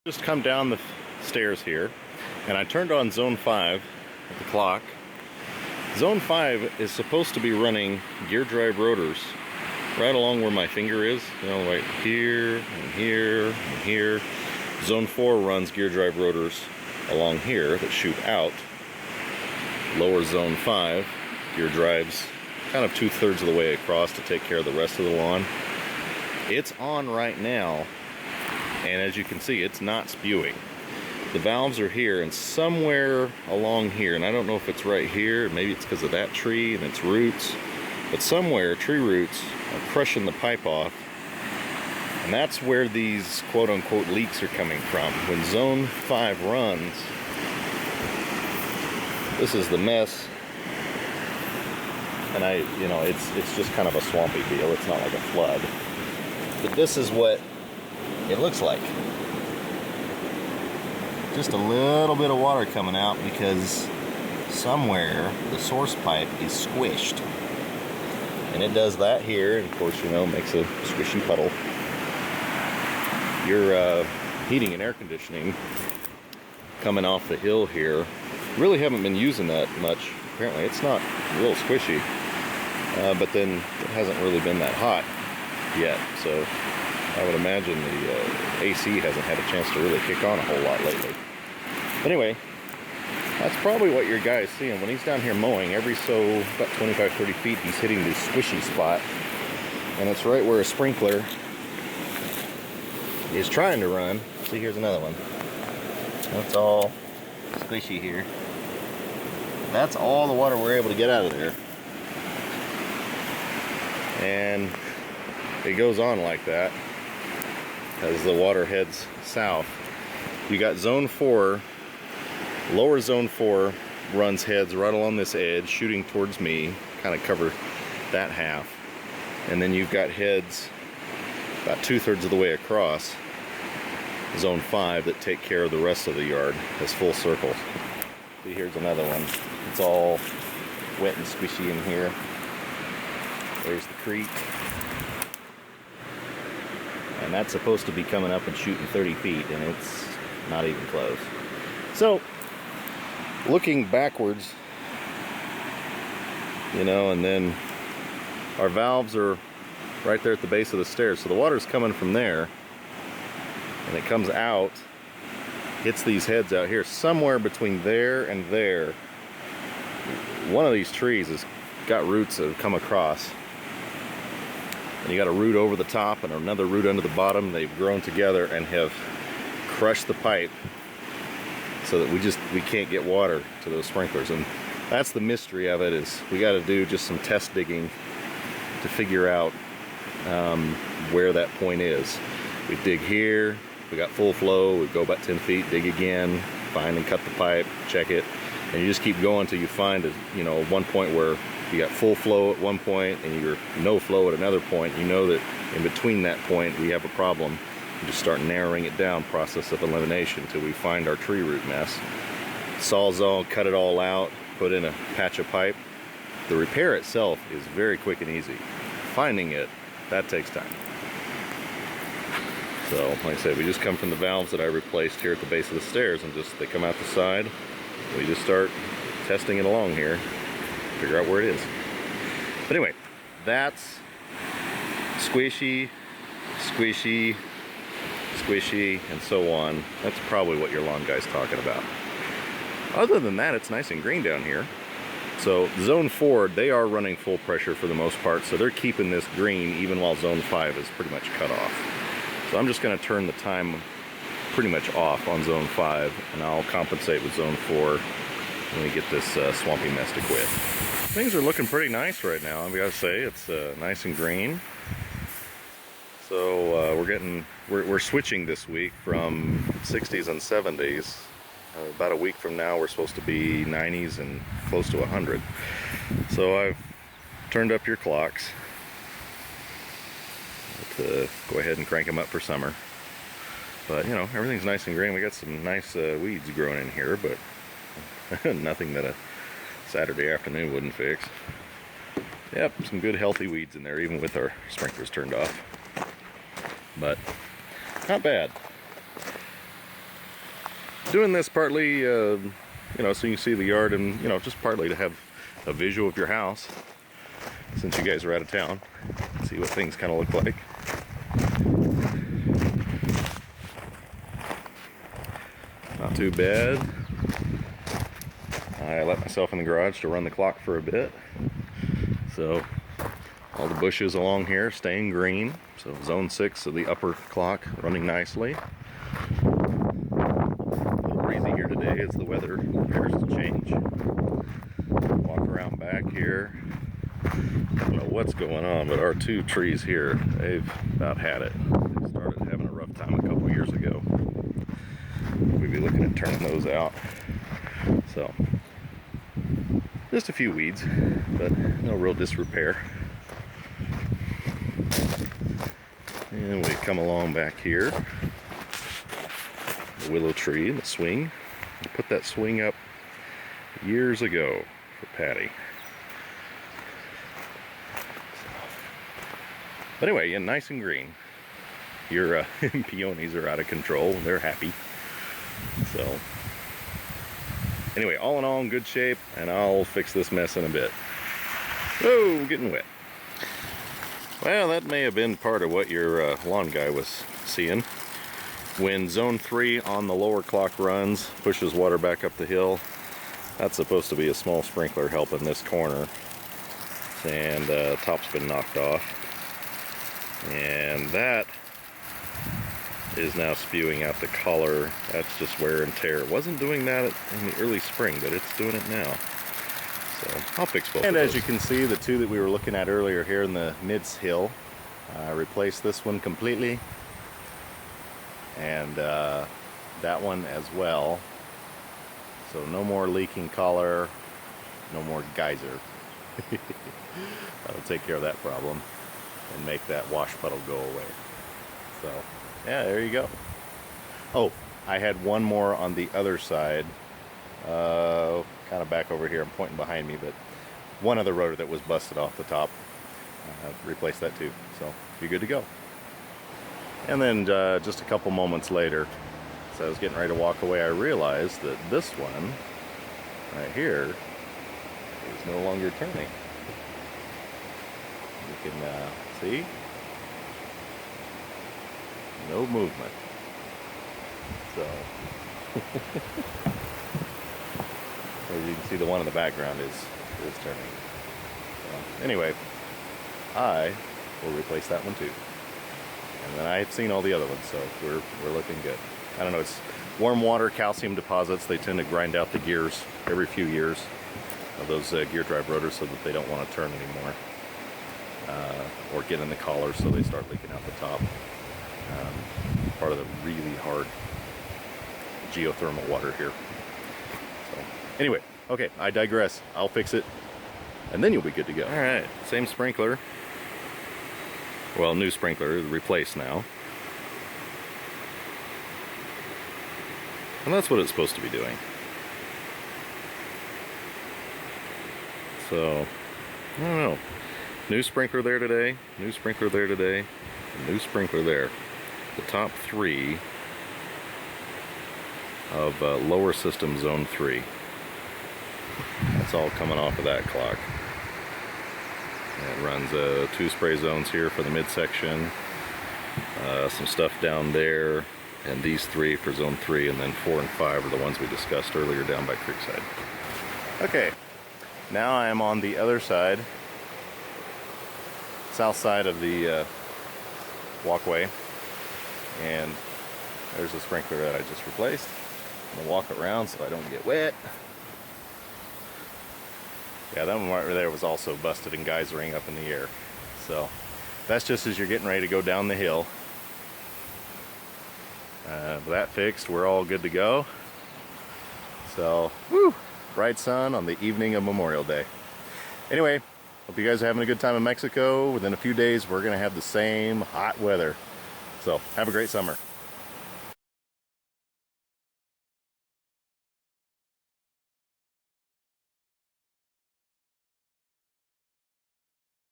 Just come down the stairs here, and I turned on zone 5 at the clock. Zone 5 is supposed to be running gear drive rotors right along where my finger is, you know, right here and here and here. Zone 4 runs gear drive rotors along here that shoot out. Lower zone 5 gear drives kind of 2/3 of the way across to take care of the rest of the lawn. It's on right now, and as you can see, it's not spewing. The valves are here, and somewhere along here, and I don't know if it's right here, maybe it's because of that tree and its roots, but somewhere tree roots are crushing the pipe off, and that's where these quote-unquote leaks are coming from. When zone 5 runs, this is the mess, and it's just kind of a swampy deal. It's not like a flood, but this is what it looks like. Just a little bit of water coming out because somewhere the source pipe is squished, and it does that here, and of course, you know, makes a squishy puddle. Your heating and air conditioning coming off the hill here, really haven't been using that much. Apparently it's not real squishy, but then it hasn't really been that hot yet, so I would imagine the AC hasn't had a chance to really kick on a whole lot lately. Anyway, that's probably what your guy is seeing. When he's down here mowing, every so about 25-30 feet, he's hitting this squishy spot, and it's right where a sprinkler is trying to run. See, here's another one. That's all squishy here. That's all the water we're able to get out of there. And it goes on like that as the water heads south. You got zone 4, lower zone 4 runs heads right along this edge, shooting towards me, kind of cover that half. And then you've got heads about 2/3 of the way across zone 5 that take care of the rest of the yard as full circle. See, here's another one. It's all wet and squishy in here. There's the creek. And that's supposed to be coming up and shooting 30 feet, and it's not even close. So, looking backwards, you know, and then our valves are right there at the base of the stairs. So the water's coming from there, and it comes out, hits these heads out here. Somewhere between there and there, one of these trees has got roots that have come across. And you got a root over the top and another root under the bottom. They've grown together and have crushed the pipe so that we can't get water to those sprinklers. And that's the mystery of it, is we got to do just some test digging to figure out where that point is. We dig here, we got full flow, we go about 10 feet, dig again, find and cut the pipe, check it, and you just keep going until you find one point where you got full flow at one point and you're no flow at another point. You know that in between that point we have a problem. You just start narrowing it down, process of elimination, till we find our tree root mess. Sawzall, cut it all out, put in a patch of pipe. The repair itself is very quick and easy. Finding it, that takes time. So, like I said, we just come from the valves that I replaced here at the base of the stairs, and they come out the side. We just start testing it along here, figure out where it is. But anyway, that's squishy, squishy, squishy, and so on. That's probably what your lawn guy's talking about. Other than that, it's nice and green down here. So zone 4, they are running full pressure for the most part, so they're keeping this green even while zone 5 is pretty much cut off. So I'm just going to turn the time pretty much off on zone 5, and I'll compensate with zone 4 when we get this swampy mess to quit. Things are looking pretty nice right now, I've got to say. It's nice and green. So we're switching this week from 60s and 70s. About a week from now we're supposed to be 90s and close to 100. So I've turned up your clocks to go ahead and crank them up for summer. But you know, everything's nice and green. We got some nice weeds growing in here, but nothing that a Saturday afternoon wouldn't fix. Yep, some good healthy weeds in there, even with our sprinklers turned off. But not bad. doing this partly, you know, so you can see the yard, and you know, just partly to have a visual of your house since you guys are out of town. See what things kind of look like. Not too bad. I let myself in the garage to run the clock for a bit. So all the bushes along here staying green. So zone 6 of the upper clock running nicely. A little breezy here today as the weather appears to change. Walk around back here. I don't know what's going on, but our 2 trees here, they've about had it. They started having a rough time a couple years ago. We'd be looking at turning those out. So, just a few weeds, but no real disrepair. And we come along back here. The willow tree and the swing. I put that swing up years ago for Patty. But anyway, yeah, nice and green. Your peonies are out of control. They're happy. So, anyway, all in all, in good shape, and I'll fix this mess in a bit. Oh, getting wet. Well, that may have been part of what your lawn guy was seeing. When zone 3 on the lower clock runs, pushes water back up the hill, that's supposed to be a small sprinkler helping this corner. And top's been knocked off. And that is now spewing out the color. That's just wear and tear. It wasn't doing that in the early spring, but it's doing it now. So I'll fix both. And as you can see, the 2 that we were looking at earlier here in the mids hill, replaced this one completely, and that one as well. So no more leaking color, no more geyser. That'll take care of that problem and make that wash puddle go away. So yeah, there you go. Oh, I had one more on the other side, kind of back over here. I'm pointing behind me, but one other rotor that was busted off the top. Replaced that too, so you're good to go. And then just a couple moments later, as I was getting ready to walk away, I realized that this one right here is no longer turning. You can see, no movement. So as you can see, the one in the background is turning. So, anyway, I will replace that one too. And then I've seen all the other ones, so we're looking good. I don't know, it's warm water calcium deposits. They tend to grind out the gears every few years of those gear drive rotors so that they don't want to turn anymore. Or get in the collar so they start leaking out the top. Part of the really hard geothermal water here. So anyway, okay, I digress. I'll fix it and then you'll be good to go. All right, same sprinkler. Well, new sprinkler, replaced now. And that's what it's supposed to be doing. So, I don't know. New sprinkler there today, new sprinkler there today, and new sprinkler there. The top 3 of lower system zone 3. That's all coming off of that clock. It runs 2 spray zones here for the midsection, some stuff down there, and these 3 for zone 3, and then 4 and 5 are the ones we discussed earlier down by Creekside. Okay, now I am on the other side, south side of the walkway, and there's the sprinkler that I just replaced. I'm gonna walk around so I don't get wet. Yeah, that one right there was also busted and geysering up in the air. So that's just as you're getting ready to go down the hill. That fixed, we're all good to go. So, woo, bright sun on the evening of Memorial Day. Anyway, hope you guys are having a good time in Mexico. Within a few days, we're gonna have the same hot weather. So, have a great summer.